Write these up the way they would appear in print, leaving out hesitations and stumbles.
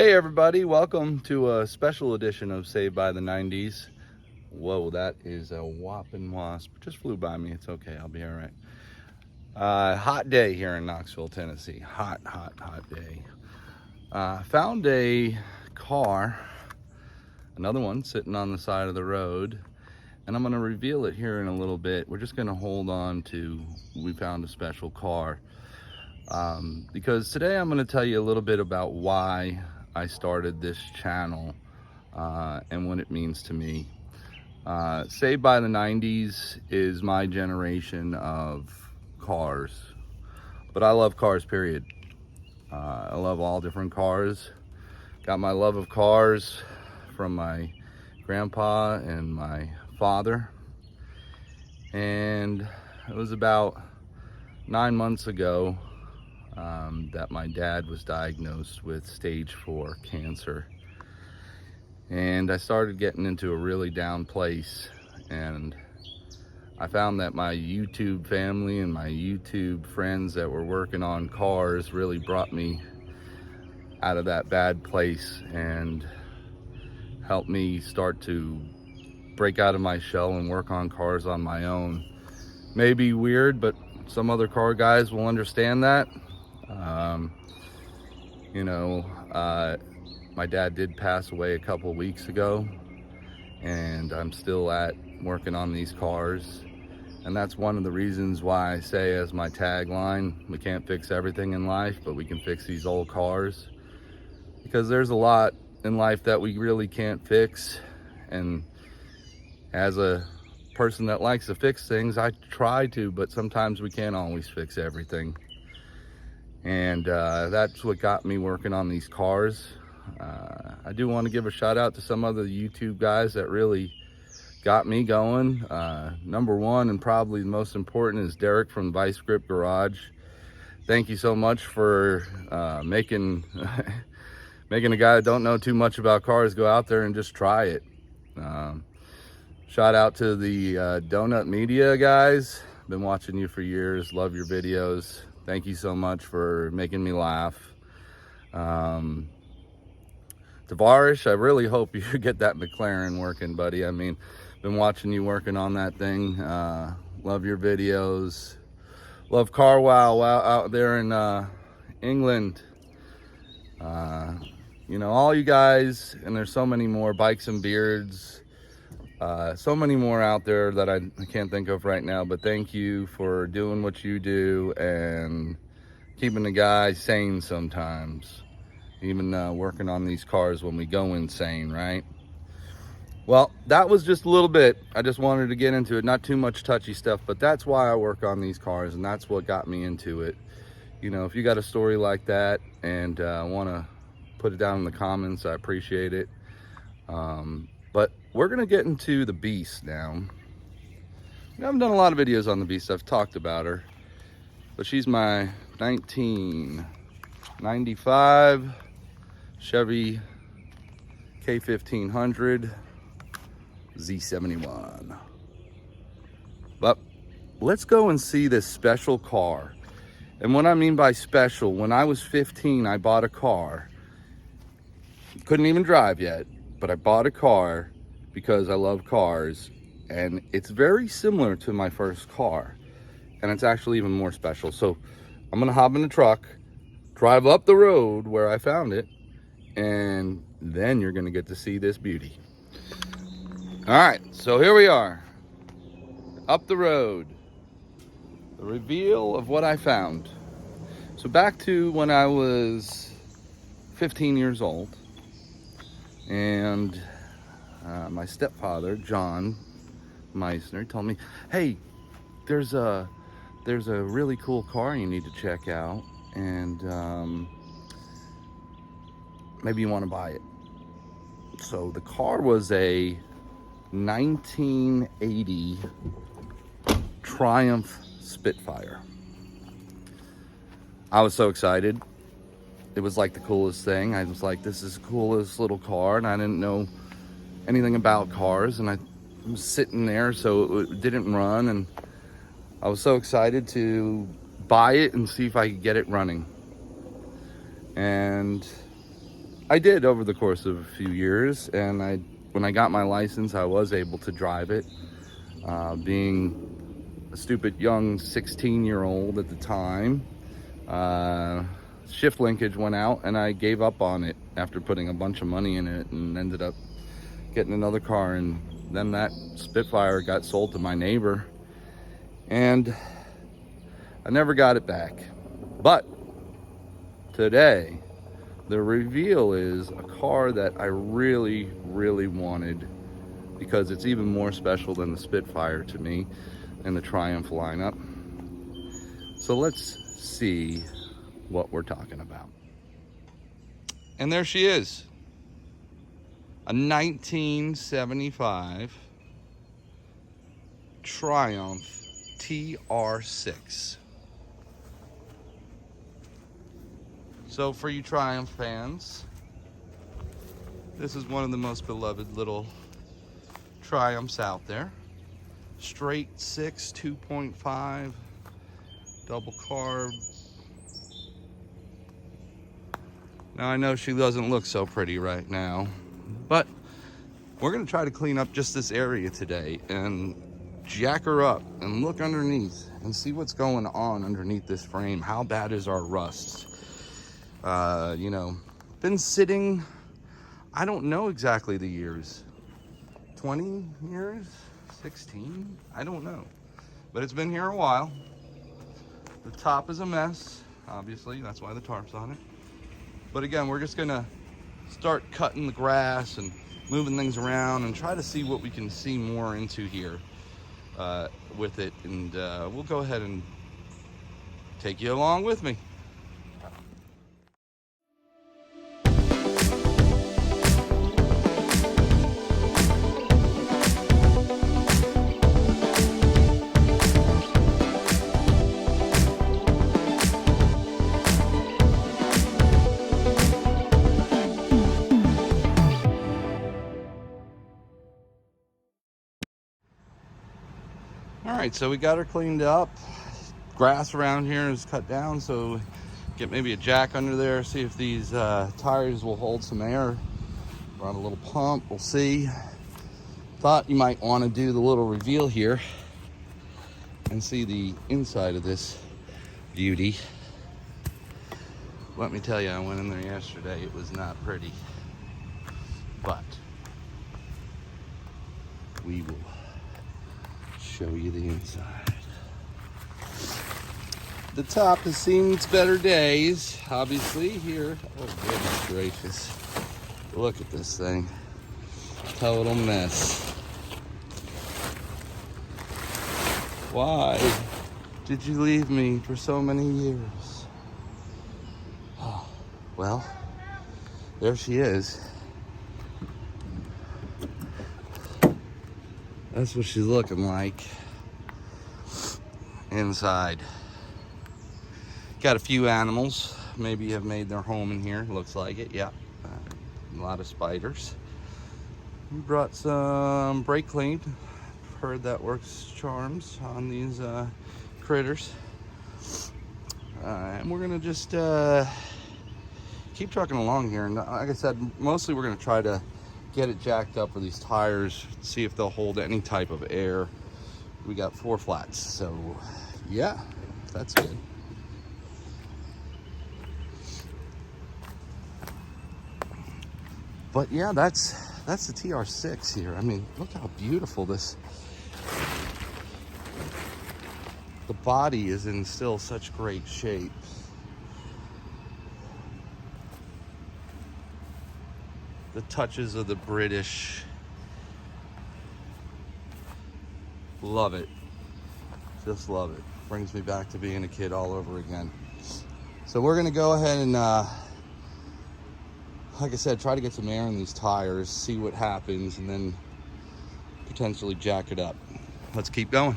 Hey everybody, welcome to a special edition of Saved by the 90s. Whoa, that is a whopping wasp. Just flew by me. It's okay, I'll be all right. Hot day here in Knoxville, Tennessee. Hot day. Found a car, another one sitting on the side of the road, and I'm going to reveal it here in a little bit. We're just going to hold on to, we found a special car. Because today I'm going to tell you a little bit about why I started this channel and what it means to me. Saved by the 90s is my generation of cars, but I love cars, period. I love all different cars. Got my love of cars from my grandpa and my father, and it was about 9 months ago that my dad was diagnosed with stage 4 cancer, and I started getting into a really down place. And I found that my YouTube family and my YouTube friends that were working on cars really brought me out of that bad place and helped me start to break out of my shell and work on cars on my own. Maybe weird, but some other car guys will understand that. My dad did pass away a couple weeks ago, and I'm still working on these cars. And that's one of the reasons why I say as my tagline, we can't fix everything in life, but we can fix these old cars. Because there's a lot in life that we really can't fix. And as a person that likes to fix things, I try to, but sometimes we can't always fix everything. And that's what got me working on these cars. I do want to give a shout out to some other YouTube guys that really got me going. Number one, and probably the most important, is Derek from Vice Grip Garage. Thank you so much for making making a guy that don't know too much about cars go out there and just try it. Shout out to the Donut Media guys. Been watching you for years. Love your videos. Thank you so much for making me laugh. Tavarish, I really hope you get that McLaren working, buddy. I mean, been watching you working on that thing. Love your videos. Love Car Wow out there in England. All you guys, and there's so many more, Bikes and Beards. So many more out there that I can't think of right now, but thank you for doing what you do and keeping the guy sane sometimes, even working on these cars when we go insane, right? Well, that was just a little bit. I just wanted to get into it, not too much touchy stuff, but that's why I work on these cars, and that's what got me into it. If you got a story like that and want to put it down in the comments, I appreciate it. But we're going to get into the Beast now. I haven't done a lot of videos on the Beast. I've talked about her. But she's my 1995 Chevy K1500 Z71. But let's go and see this special car. And what I mean by special, when I was 15, I bought a car. Couldn't even drive yet, but I bought a car because I love cars, and it's very similar to my first car, and it's actually even more special. So I'm gonna hop in the truck, drive up the road where I found it, and then you're gonna get to see this beauty. All right, so here we are, up the road, the reveal of what I found. So back to when I was 15 years old, and my stepfather, John Meissner, told me, hey, there's a really cool car you need to check out, and maybe you want to buy it. So the car was a 1980 Triumph Spitfire. I was so excited. It was like the coolest thing. I was like, this is the coolest little car, and I didn't know anything about cars, and I was sitting there, so it didn't run, and I was so excited to buy it and see if I could get it running. And I did over the course of a few years, and when I got my license, I was able to drive it. Being a stupid young 16-year-old at the time, shift linkage went out, and I gave up on it after putting a bunch of money in it, and ended up getting another car. And then that Spitfire got sold to my neighbor, and I never got it back. But today, the reveal is a car that I really, really wanted, because it's even more special than the Spitfire to me and the Triumph lineup. So let's see what we're talking about. And there she is, a 1975 Triumph TR6. So for you Triumph fans, this is one of the most beloved little Triumphs out there. Straight 6, 2.5, double carb. Now I know she doesn't look so pretty right now, but we're gonna try to clean up just this area today and jack her up and look underneath and see what's going on underneath this frame. How bad is our rust? You know, been sitting, I don't know exactly the years, 20 years, 16, I don't know, but it's been here a while. The top is a mess, obviously, that's why the tarp's on it. But again, we're just gonna start cutting the grass and moving things around and try to see what we can see more into here with it. And we'll go ahead and take you along with me. All right, so we got her cleaned up. Grass around here is cut down, so get maybe a jack under there, see if these tires will hold some air. Run a little pump, we'll see. Thought you might want to do the little reveal here and see the inside of this beauty. Let me tell you, I went in there yesterday, it was not pretty, but we will show you the inside. The top has seen its better days, obviously. Here, oh goodness gracious, look at this thing, total mess. Why did you leave me for so many years? Oh, well, there she is. That's what she's looking like inside. Got a few animals, maybe have made their home in here, looks like it, yeah. A lot of spiders. We brought some brake clean. Heard that works charms on these critters. And we're gonna just keep trucking along here. And like I said, mostly we're gonna try to get it jacked up for these tires, see if they'll hold any type of air. We got 4 flats, so yeah, that's good. But yeah, that's the TR6 here. I mean, look how beautiful this, the body is in still such great shape. The touches of the British. Love it. Just love it. Brings me back to being a kid all over again. So we're gonna go ahead and, like I said, try to get some air in these tires, see what happens, and then potentially jack it up. Let's keep going.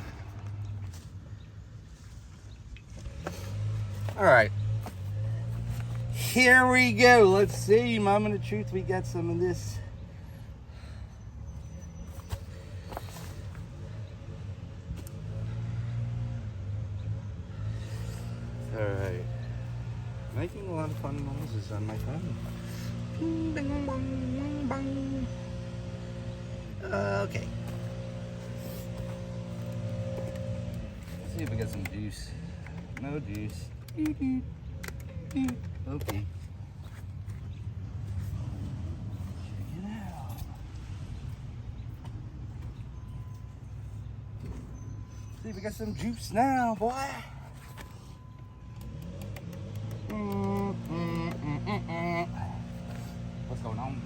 All right. Here we go. Let's see, moment of truth. We got some of this. All right. Making a lot of fun noises on my phone. Okay. Let's see if we got some juice. No juice. Okay. Check it out. See if we got some juice now, boy. What's going on?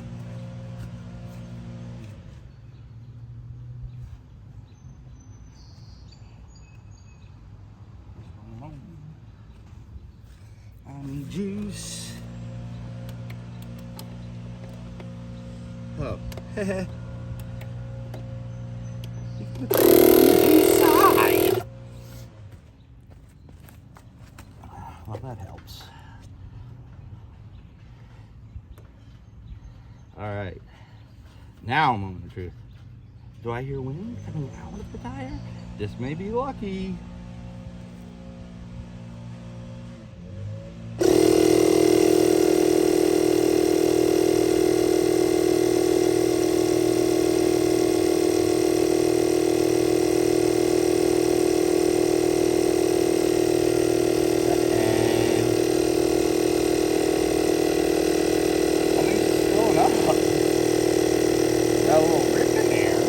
I need juice. Oh. Side. Well, that helps. All right. Now, moment of truth. Do I hear wind coming out of the tire? This may be lucky. Got a little rip in there.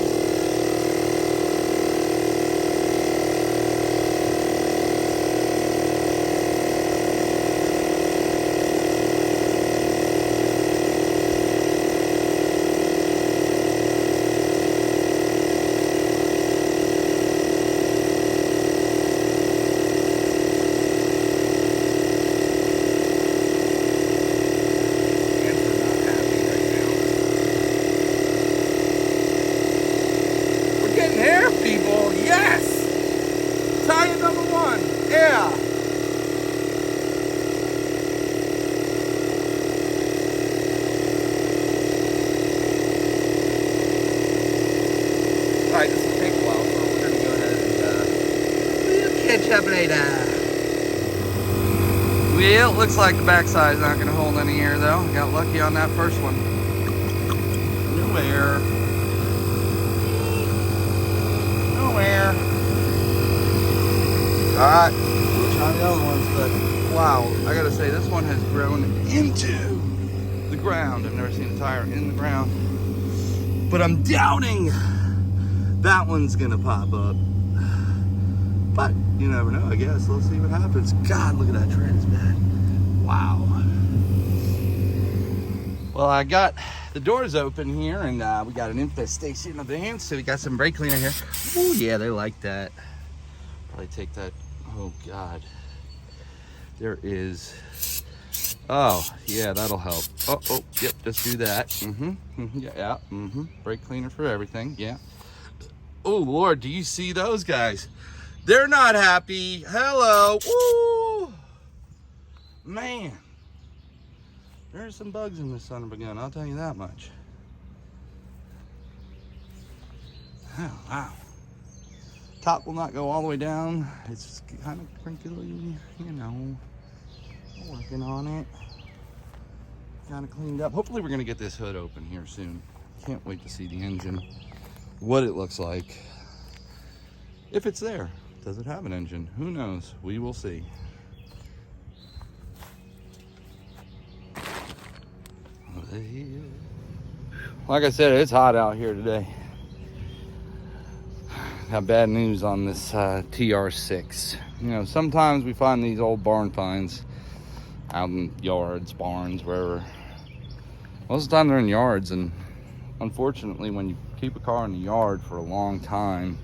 There, people, yes! Tire number 1, yeah! Alright, this will take a while, so we're gonna go ahead and we'll catch up later. Well, it looks like the backside's not gonna hold any air though. Got lucky on that first one. No air. Nowhere. Alright, we'll try the other ones, but wow, I gotta say this one has grown into the ground. I've never seen a tire in the ground. But I'm doubting that one's gonna pop up. But you never know, I guess. Let's see what happens. God, look at that trans bed. Wow. Well, I got the doors open here, and we got an infestation of ants, so we got some brake cleaner here. Oh yeah, they like that. Probably take that. Oh God, there is. Oh yeah, that'll help. Oh yep, just do that. Yeah. Brake cleaner for everything. Yeah. Oh Lord, do you see those guys? They're not happy. Hello. Woo! Man. There's some bugs in this son of a gun, I'll tell you that much. Oh, wow. Top will not go all the way down. It's kind of crinkly, you know. Working on it. Kind of cleaned up. Hopefully we're going to get this hood open here soon. Can't wait to see the engine. What it looks like. If it's there. Does it have an engine? Who knows? We will see. Like I said, it's hot out here today. Got bad news on this TR6. You know, sometimes we find these old barn finds out in yards, barns, wherever. Most of the time they're in yards, and unfortunately when you keep a car in the yard for a long time,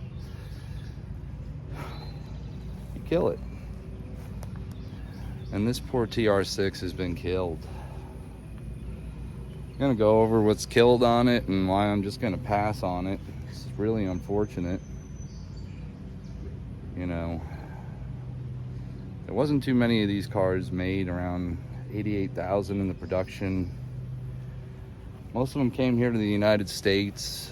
you kill it. And this poor TR6 has been killed. I'm gonna go over what's killed on it and why I'm just gonna pass on it. It's really unfortunate. You know, there wasn't too many of these cars made, around 88,000 in the production. Most of them came here to the United States.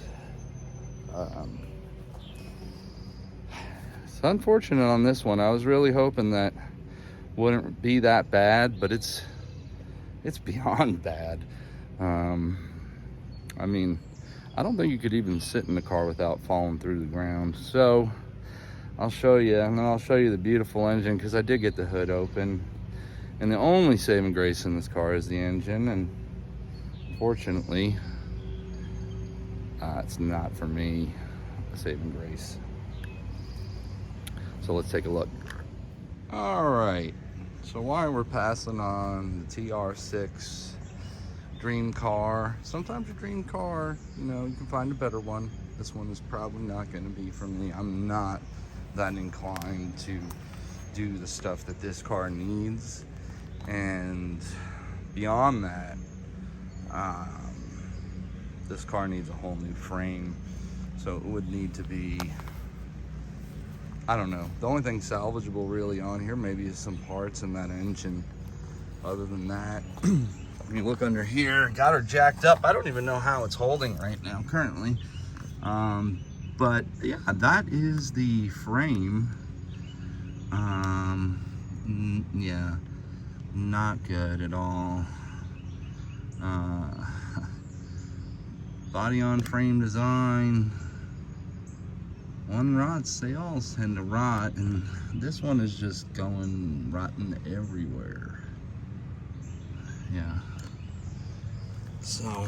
It's unfortunate on this one. I was really hoping that wouldn't be that bad, but it's beyond bad. I mean, I don't think you could even sit in the car without falling through the ground. So I'll show you, and then I'll show you the beautiful engine, because I did get the hood open. And the only saving grace in this car is the engine, and unfortunately, it's not for me a saving grace. So let's take a look. All right, so while we're passing on the TR6 dream car, sometimes your dream car, you know, you can find a better one. This one is probably not going to be for me. I'm not that inclined to do the stuff that this car needs. And beyond that, this car needs a whole new frame. So it would need to be, I don't know, the only thing salvageable really on here maybe is some parts in that engine. Other than that, when you look under here, got her jacked up. I don't even know how it's holding right now currently. But yeah, that is the frame. Yeah, not good at all. Body on frame design. One rots, they all tend to rot, and this one is just going rotten everywhere. Yeah. So,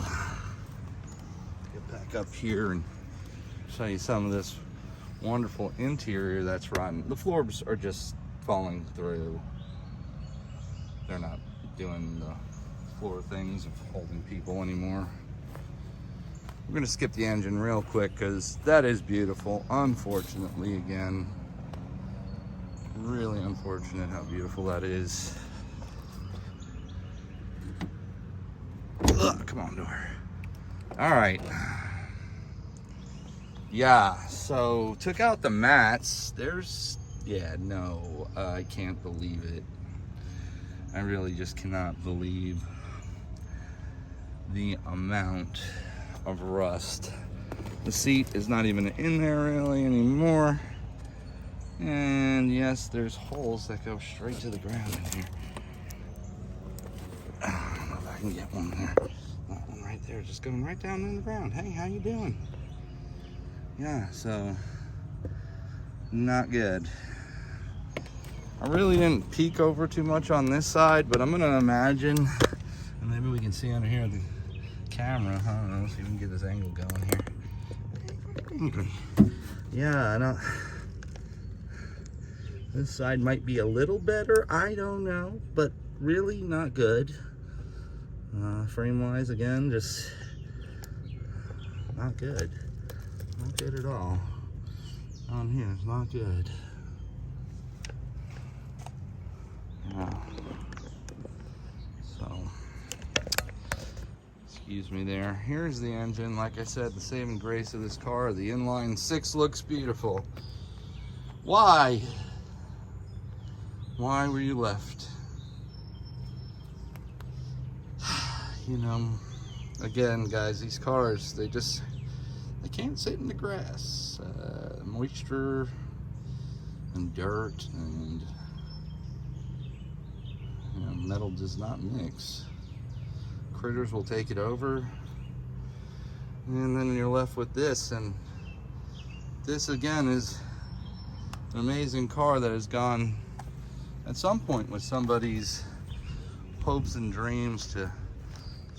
get back up here and show you some of this wonderful interior that's rotten. The floors are just falling through. They're not doing the floor things of holding people anymore. We're gonna skip the engine real quick because that is beautiful. Unfortunately, again, really unfortunate how beautiful that is. Ugh, come on, door. All right. Yeah, so took out the mats. Yeah, no, I can't believe it. I really just cannot believe the amount of rust. The seat is not even in there really anymore. And yes, there's holes that go straight to the ground in here. I don't know if I can get one there. That one right there, just going right down in the ground. Hey, how you doing? Yeah, so not good. I really didn't peek over too much on this side, but I'm gonna imagine, and maybe we can see under here the camera. I don't know, see if we can get this angle going here. Yeah, I don't. This side might be a little better, I don't know, but really not good. Frame-wise, again, just not good. Not good at all. On here, it's not good. Yeah. So, excuse me there. Here's the engine. Like I said, the saving grace of this car, the inline six looks beautiful. Why? Why were you left? You know, again, guys, these cars, they can't sit in the grass. Moisture and dirt and, you know, metal does not mix. Critters will take it over, and then you're left with this. And this again is an amazing car that has gone at some point with somebody's hopes and dreams to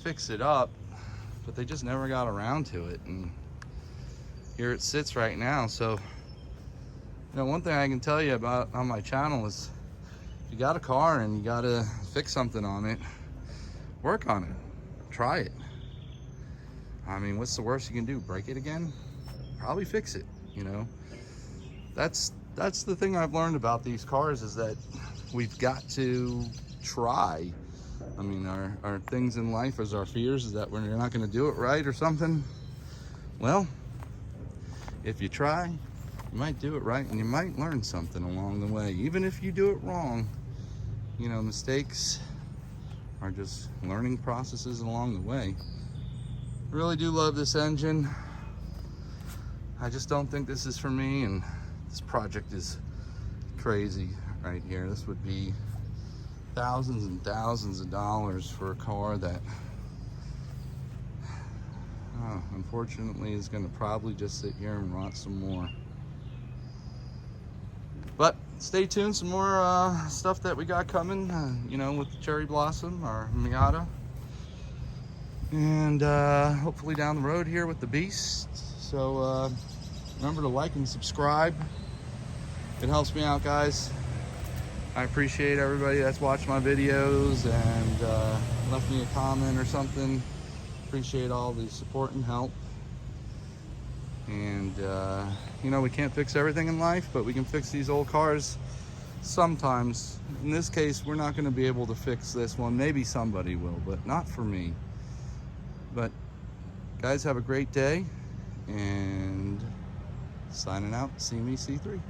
fix it up, but they just never got around to it, and here it sits right now. So, you know, one thing I can tell you about on my channel is, if you got a car and you gotta fix something on it, work on it, try it. I mean, what's the worst you can do? Break it again? Probably fix it, you know? That's the thing I've learned about these cars, is that we've got to try. I mean, our things in life is our fears, is that when you're not gonna do it right or something. Well, if you try, you might do it right, and you might learn something along the way. Even if you do it wrong, you know, mistakes are just learning processes along the way. I really do love this engine. I just don't think this is for me, and this project is crazy right here. This would be thousands and thousands of dollars for a car that Unfortunately, is going to probably just sit here and rot some more. But stay tuned, some more stuff that we got coming, you know, with the cherry blossom, our Miata. And hopefully down the road here with the beast. So remember to like and subscribe. It helps me out, guys. I appreciate everybody that's watched my videos and left me a comment or something. Appreciate all the support and help. And you know, we can't fix everything in life, but we can fix these old cars sometimes. In this case, we're not going to be able to fix this one. Maybe somebody will, but not for me. But guys, have a great day, and signing out, see me C3.